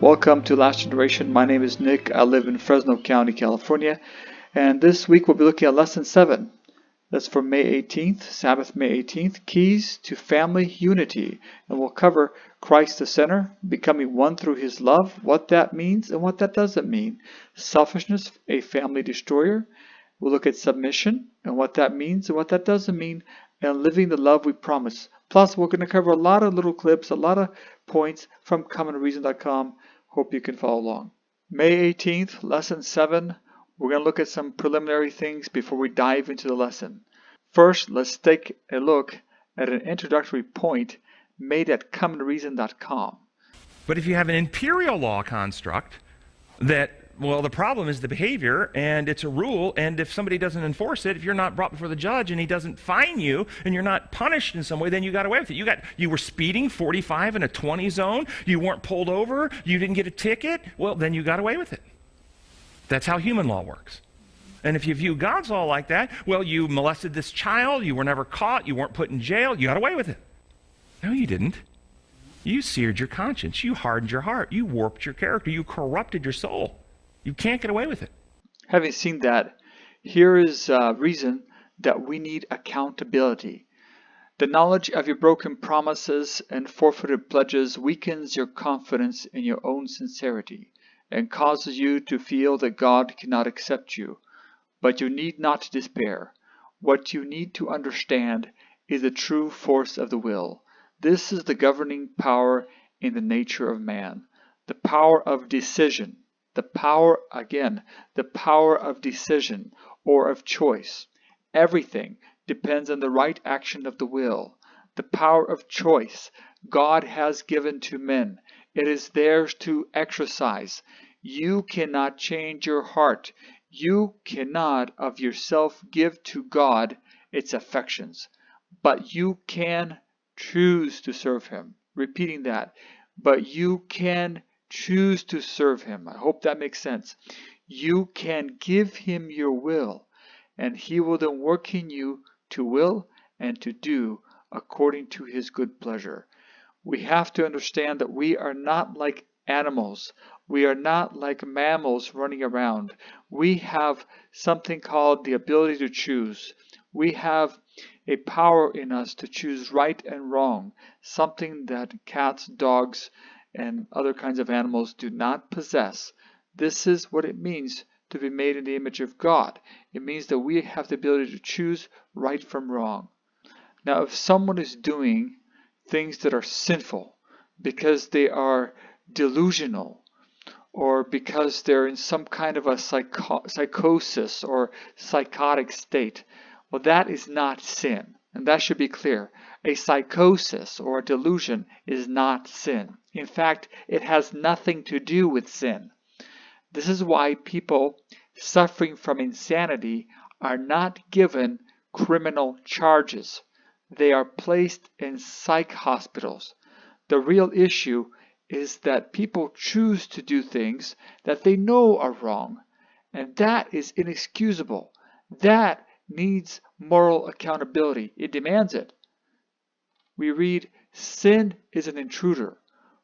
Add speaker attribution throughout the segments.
Speaker 1: Welcome to Last Generation. My name is Nick. I live in Fresno County, California. And this week we'll be looking at Lesson 7. That's for May 18th, Sabbath, May 18th, Keys to Family Unity. And we'll cover Christ the center, becoming one through his love, what that means and what that doesn't mean. Selfishness, a family destroyer. We'll look at submission and what that means and what that doesn't mean. And living the love we promise. Plus, we're going to cover a lot of little clips, a lot of points from commonreason.com. Hope you can follow along. May 18th, Lesson 7. We're going to look at some preliminary things before we dive into the lesson. First, let's take a look at an introductory point made at commonreason.com.
Speaker 2: But if you have an imperial law construct that, well, the problem is the behavior, and it's a rule, and if somebody doesn't enforce it, if you're not brought before the judge and he doesn't fine you, and you're not punished in some way, then you got away with it. You were speeding 45 in a 20 zone, you weren't pulled over, you didn't get a ticket, well, then you got away with it. That's how human law works. And if you view God's law like that, well, you molested this child, you were never caught, you weren't put in jail, you got away with it. No, you didn't. You seared your conscience, you hardened your heart, you warped your character, you corrupted your soul. You can't get away with it.
Speaker 1: Having seen that, here is a reason that we need accountability. The knowledge of your broken promises and forfeited pledges weakens your confidence in your own sincerity and causes you to feel that God cannot accept you. But you need not despair. What you need to understand is the true force of the will. This is the governing power in the nature of man, the power of decision. The power of decision or of choice. Everything depends on the right action of the will. The power of choice God has given to men. It is theirs to exercise. You cannot change your heart. You cannot of yourself give to God its affections. But you can choose to serve him. Repeating that. But you can choose to serve him. I hope that makes sense. You can give him your will, and he will then work in you to will and to do according to his good pleasure. We have to understand that we are not like animals. We are not like mammals running around. We have something called the ability to choose. We have a power in us to choose right and wrong, something that cats, dogs, and other kinds of animals do not possess. This is what it means to be made in the image of God. It means that we have the ability to choose right from wrong. Now, if someone is doing things that are sinful because they are delusional or because they're in some kind of a psychosis or psychotic state, well, that is not sin. And that should be clear. A psychosis or a delusion is not sin. In fact, it has nothing to do with sin. This is why people suffering from insanity are not given criminal charges. They are placed in psych hospitals. The real issue is that people choose to do things that they know are wrong, and that is inexcusable. That needs moral accountability. It demands it. We read, sin is an intruder,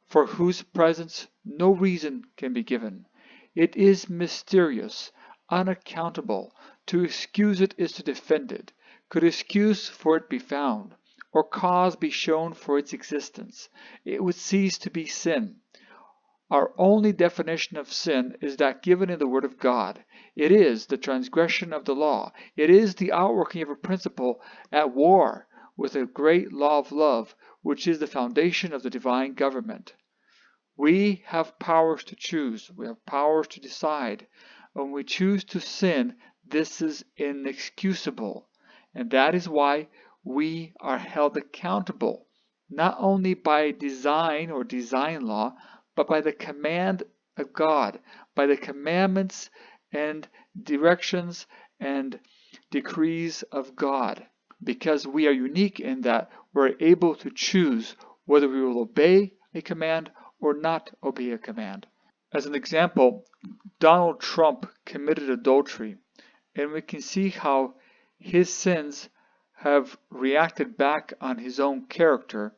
Speaker 1: for whose presence no reason can be given. It is mysterious, unaccountable. To excuse it is to defend it. Could excuse for it be found, or cause be shown for its existence, it would cease to be sin. Our only definition of sin is that given in the Word of God. It is the transgression of the law. It is the outworking of a principle at war with a great law of love, which is the foundation of the divine government. We have powers to choose. We have powers to decide. When we choose to sin, this is inexcusable. And that is why we are held accountable, not only by design or design law, but by the command of God, by the commandments and directions and decrees of God. Because we are unique in that we're able to choose whether we will obey a command or not obey a command. As an example, Donald Trump committed adultery, and we can see how his sins have reacted back on his own character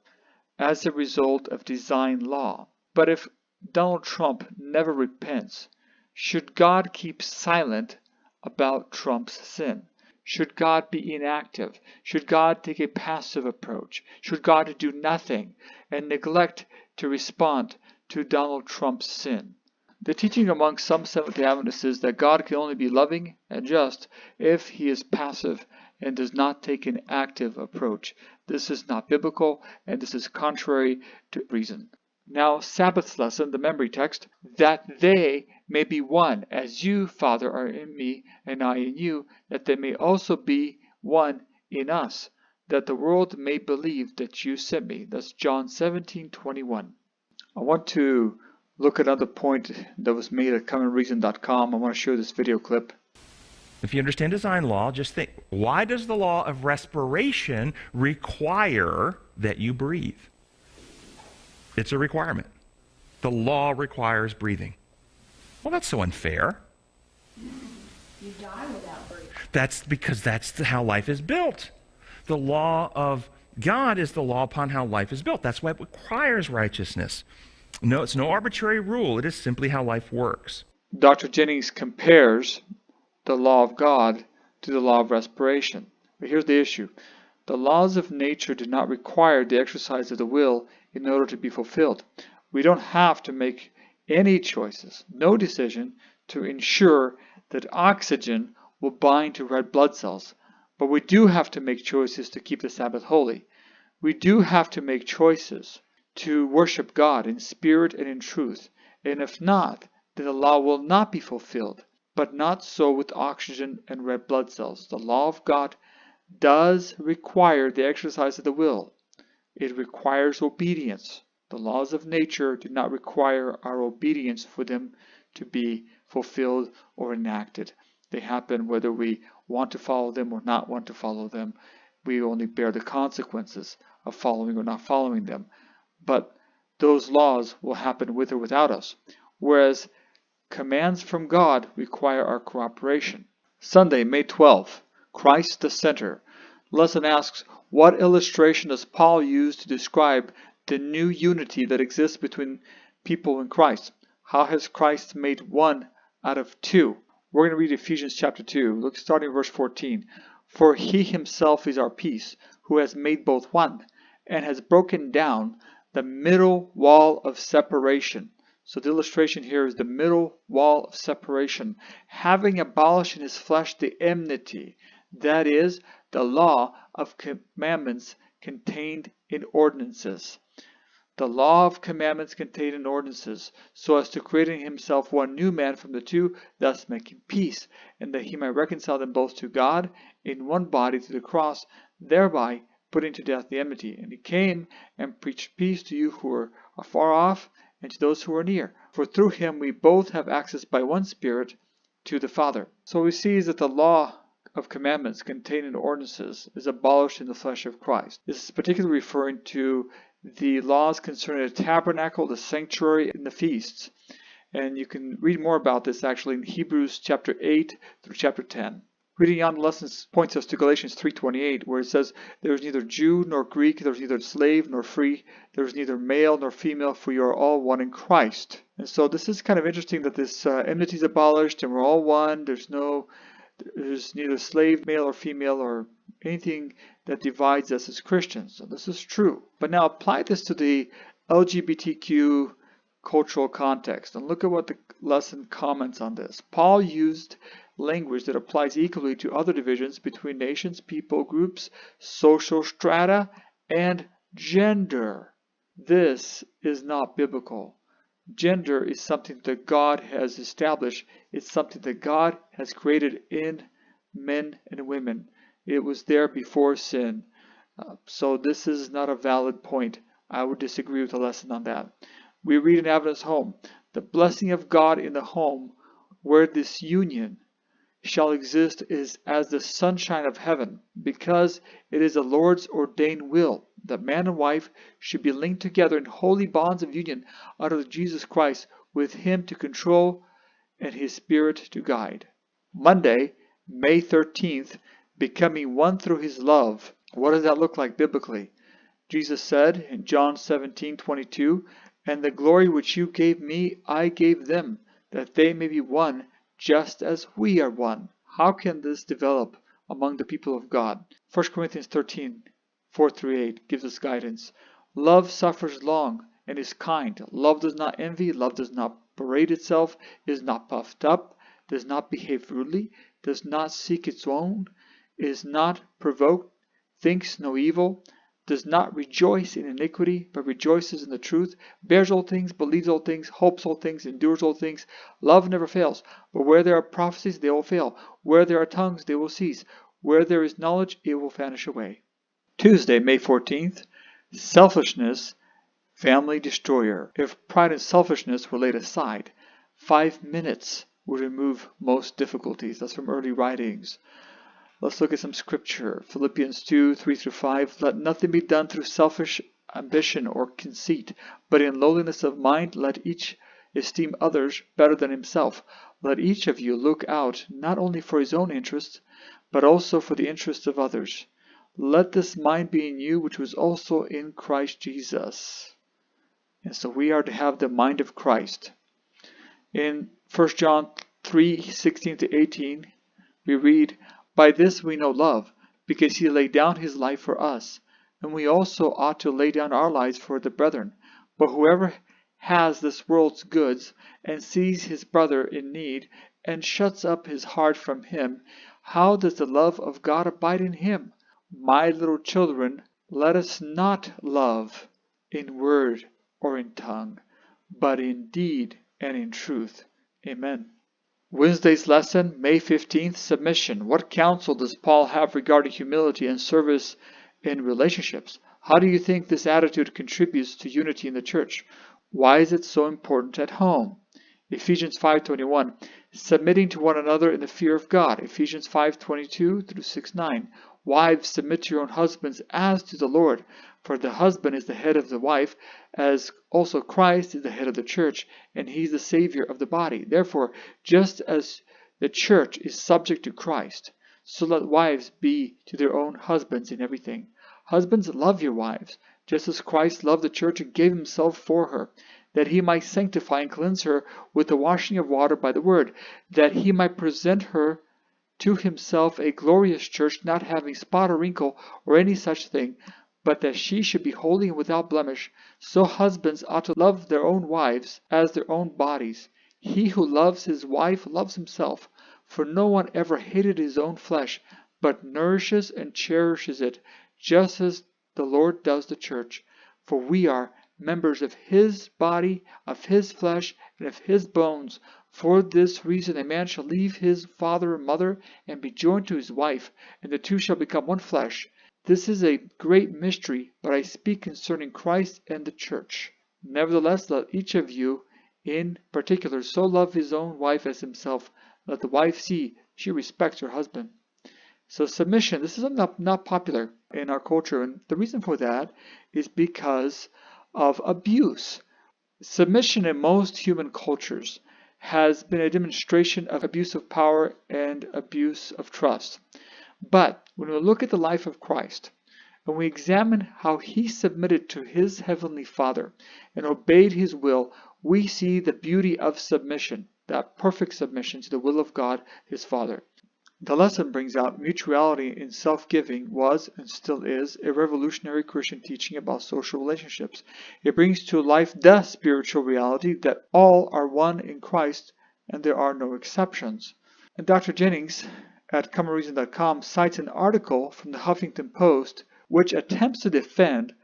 Speaker 1: as a result of design law. But if Donald Trump never repents, should God keep silent about Trump's sin? Should God be inactive? Should God take a passive approach? Should God do nothing and neglect to respond to Donald Trump's sin? The teaching among some Seventh-day Adventists is that God can only be loving and just if he is passive and does not take an active approach. This is not biblical, and this is contrary to reason. Now, Sabbath lesson, the memory text, that they may be one, as you, Father, are in me, and I in you, that they may also be one in us, that the world may believe that you sent me. That's John 17:21. I want to look at another point that was made at commonreason.com. I want to show this video clip.
Speaker 2: If you understand design law, just think, why does the law of respiration require that you breathe? It's a requirement. The law requires breathing. Well, that's so unfair.
Speaker 3: You die without breathing.
Speaker 2: That's because that's how life is built. The law of God is the law upon how life is built. That's why it requires righteousness. No, it's no arbitrary rule. It is simply how life works.
Speaker 1: Dr. Jennings compares the law of God to the law of respiration. But here's the issue. The laws of nature do not require the exercise of the will in order to be fulfilled. We don't have to make any choices, no decision, to ensure that oxygen will bind to red blood cells. But we do have to make choices to keep the Sabbath holy. We do have to make choices to worship God in spirit and in truth. And if not, then the law will not be fulfilled. But not so with oxygen and red blood cells. The law of God does require the exercise of the will. It requires obedience. The laws of nature do not require our obedience for them to be fulfilled or enacted. They happen whether we want to follow them or not want to follow them. We only bear the consequences of following or not following them. But those laws will happen with or without us. Whereas commands from God require our cooperation. Sunday, May 12th, Christ the Center. Lesson asks, what illustration does Paul use to describe the new unity that exists between people in Christ? How has Christ made one out of two? We're going to read Ephesians chapter 2. Look, starting verse 14. For he himself is our peace, who has made both one, and has broken down the middle wall of separation. So the illustration here is the middle wall of separation, having abolished in his flesh the enmity, that is, the law of commandments contained in ordinances. The law of commandments contained in ordinances, so as to create in himself one new man from the two, thus making peace, and that he might reconcile them both to God in one body through the cross, thereby putting to death the enmity. And he came and preached peace to you who are afar off, and to those who are near. For through him we both have access by one Spirit to the Father. So we see that the law of commandments contained in ordinances is abolished in the flesh of Christ. This is particularly referring to the laws concerning the tabernacle, the sanctuary, and the feasts. And you can read more about this actually in Hebrews chapter 8 through chapter 10. Reading on the lessons points us to Galatians 3:28, where it says, there is neither Jew nor Greek, there is neither slave nor free, there is neither male nor female, for you are all one in Christ. And so this is kind of interesting that this enmity is abolished and we're all one. There's neither slave, male or female, or anything that divides us as Christians. So this is true. But now apply this to the LGBTQ cultural context and look at what the lesson comments on this. Paul used language that applies equally to other divisions between nations, people, groups, social strata, and gender. This is not biblical. Gender is something that God has established. It's something that God has created in men and women. It was there before sin. So this is not a valid point. I would disagree with the lesson on that. We read in Adventist Home, the blessing of God in the home where this union shall exist is as the sunshine of heaven, because it is the Lord's ordained will that man and wife should be linked together in holy bonds of union under Jesus Christ, with him to control and his Spirit to guide. Monday, May 13th, becoming one through his love. What does that look like biblically? Jesus said in John 17:22, And the glory which you gave me, I gave them, that they may be one, just as we are one. How can this develop among the people of God? 1 Corinthians 13, 4-8 gives us guidance. Love suffers long and is kind. Love does not envy. Love does not parade itself, is not puffed up, does not behave rudely, does not seek its own, is not provoked, thinks no evil, does not rejoice in iniquity, but rejoices in the truth, bears all things, believes all things, hopes all things, endures all things. Love never fails. But where there are prophecies, they will fail. Where there are tongues, they will cease. Where there is knowledge, it will vanish away. Tuesday, May 14th, selfishness, family destroyer. If pride and selfishness were laid aside, 5 minutes would remove most difficulties. That's from early writings. Let's look at some scripture. Philippians 2, 3-5. Let nothing be done through selfish ambition or conceit, but in lowliness of mind let each esteem others better than himself. Let each of you look out not only for his own interests, but also for the interests of others. Let this mind be in you, which was also in Christ Jesus. And so we are to have the mind of Christ. In 1 John 3, 16-18, we read, By this we know love, because he laid down his life for us, and we also ought to lay down our lives for the brethren. But whoever has this world's goods, and sees his brother in need, and shuts up his heart from him, how does the love of God abide in him? My little children, let us not love in word or in tongue, but in deed and in truth. Amen. Wednesday's lesson, May 15th, submission. What counsel does Paul have regarding humility and service in relationships? How do you think this attitude contributes to unity in the church? Why is it so important at home? Ephesians 5:21, submitting to one another in the fear of God. Ephesians 5:22-6-9. Wives, submit to your own husbands as to the Lord, for the husband is the head of the wife, as also Christ is the head of the church, and he is the Savior of the body. Therefore, just as the church is subject to Christ, so let wives be to their own husbands in everything. Husbands, love your wives, just as Christ loved the church and gave himself for her, that he might sanctify and cleanse her with the washing of water by the word, that he might present her to himself a glorious church, not having spot or wrinkle or any such thing, but that she should be holy and without blemish. So husbands ought to love their own wives as their own bodies. He who loves his wife loves himself, for no one ever hated his own flesh, but nourishes and cherishes it, just as the Lord does the church. For we are members of his body, of his flesh, and of his bones. For this reason a man shall leave his father and mother, and be joined to his wife, and the two shall become one flesh. This is a great mystery, but I speak concerning Christ and the church. Nevertheless, let each of you in particular so love his own wife as himself. Let the wife see she respects her husband. So submission, this is not popular in our culture, and the reason for that is because of abuse. Submission in most human cultures has been a demonstration of abuse of power and abuse of trust. But when we look at the life of Christ, and we examine how he submitted to his heavenly Father and obeyed his will, we see the beauty of submission, that perfect submission to the will of God, his Father. The lesson brings out mutuality in self-giving was, and still is, a revolutionary Christian teaching about social relationships. It brings to life the spiritual reality that all are one in Christ and there are no exceptions. And Dr. Jennings at ComeAndReason.com cites an article from the Huffington Post which attempts to defend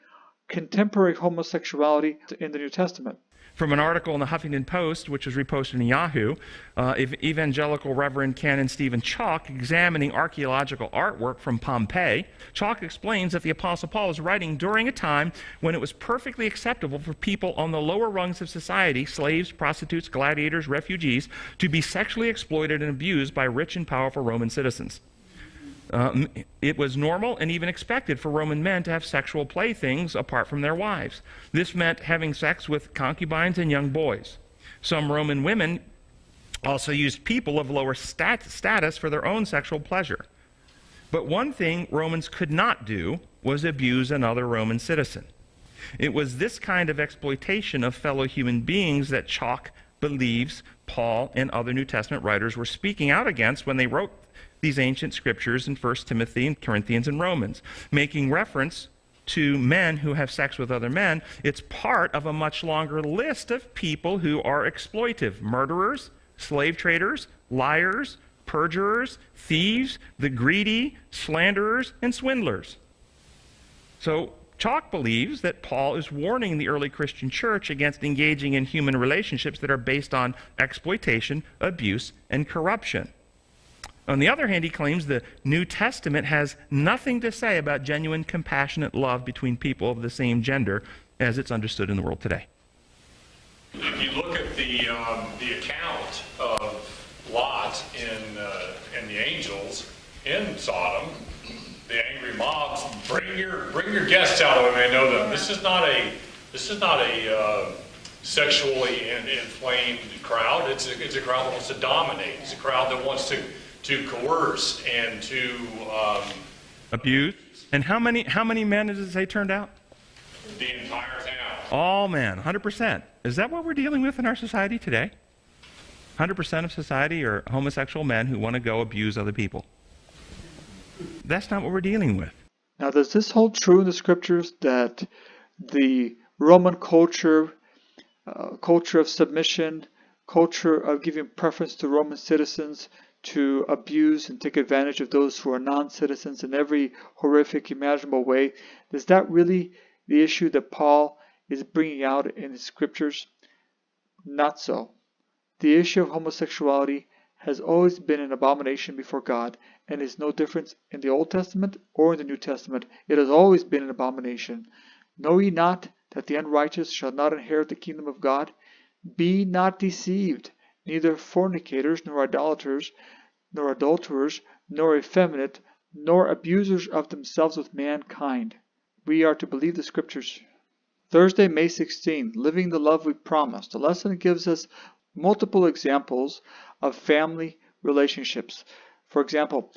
Speaker 1: contemporary homosexuality in the New Testament.
Speaker 2: From an article in the Huffington Post, which was reposted in Yahoo, evangelical Reverend Canon Stephen Chalk examining archaeological artwork from Pompeii. Chalk explains that the Apostle Paul was writing during a time when it was perfectly acceptable for people on the lower rungs of society, slaves, prostitutes, gladiators, refugees, to be sexually exploited and abused by rich and powerful Roman citizens. It was normal and even expected for Roman men to have sexual playthings apart from their wives. This meant having sex with concubines and young boys. Some Roman women also used people of lower status for their own sexual pleasure. But one thing Romans could not do was abuse another Roman citizen. It was this kind of exploitation of fellow human beings that Chalk believes Paul and other New Testament writers were speaking out against when they wrote these ancient scriptures in 1 Timothy and Corinthians and Romans, making reference to men who have sex with other men. It's part of a much longer list of people who are exploitive: murderers, slave traders, liars, perjurers, thieves, the greedy, slanderers, and swindlers. So Chalk believes that Paul is warning the early Christian church against engaging in human relationships that are based on exploitation, abuse, and corruption. On the other hand, he claims the New Testament has nothing to say about genuine, compassionate love between people of the same gender as it's understood in the world today.
Speaker 4: If you look at the account of Lot and the angels in Sodom, the angry mobs, bring your guests out of it. I know them. This is not a sexually inflamed crowd. It's a crowd that wants to dominate. It's a crowd that wants to coerce and to
Speaker 2: abuse. And how many men does it say turned out?
Speaker 4: The entire town.
Speaker 2: All men, 100%. Is that what we're dealing with in our society today? 100% of society are homosexual men who want to go abuse other people. That's not what we're dealing with.
Speaker 1: Now, does this hold true in the scriptures, that the Roman culture of submission, culture of giving preference to Roman citizens, to abuse and take advantage of those who are non-citizens in every horrific imaginable way, is that really the issue that Paul is bringing out in his scriptures? Not so. The issue of homosexuality has always been an abomination before God, and is no difference in the Old Testament or in the New Testament. It has always been an abomination. Know ye not that the unrighteous shall not inherit the kingdom of God? Be not deceived. Neither fornicators, nor idolaters, nor adulterers, nor effeminate, nor abusers of themselves with mankind. We are to believe the scriptures. Thursday, May 16, Living the Love We Promised. The lesson gives us multiple examples of family relationships. For example,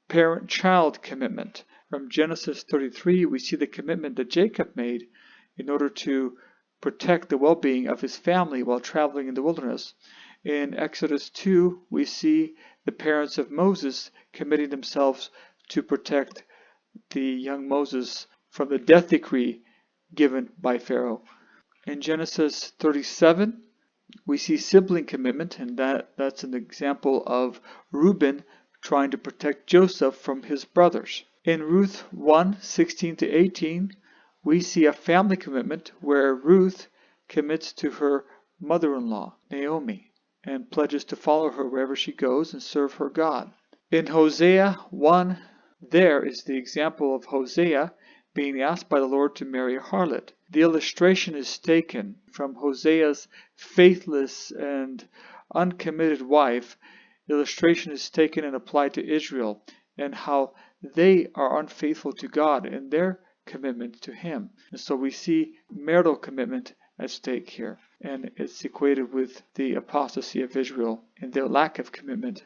Speaker 1: parent-child commitment. From Genesis 33, we see the commitment that Jacob made in order to protect the well-being of his family while traveling in the wilderness. In Exodus 2, we see the parents of Moses committing themselves to protect the young Moses from the death decree given by Pharaoh. In Genesis 37, we see sibling commitment, and that's an example of Reuben trying to protect Joseph from his brothers. In Ruth 1:16-18, we see a family commitment where Ruth commits to her mother-in-law, Naomi, and pledges to follow her wherever she goes and serve her God. In Hosea 1, there is the example of Hosea being asked by the Lord to marry a harlot. The illustration is taken from Hosea's faithless and uncommitted wife. The illustration is taken and applied to Israel, and how they are unfaithful to God in their commitment to Him. And so we see marital commitment at stake here, and it's equated with the apostasy of Israel and their lack of commitment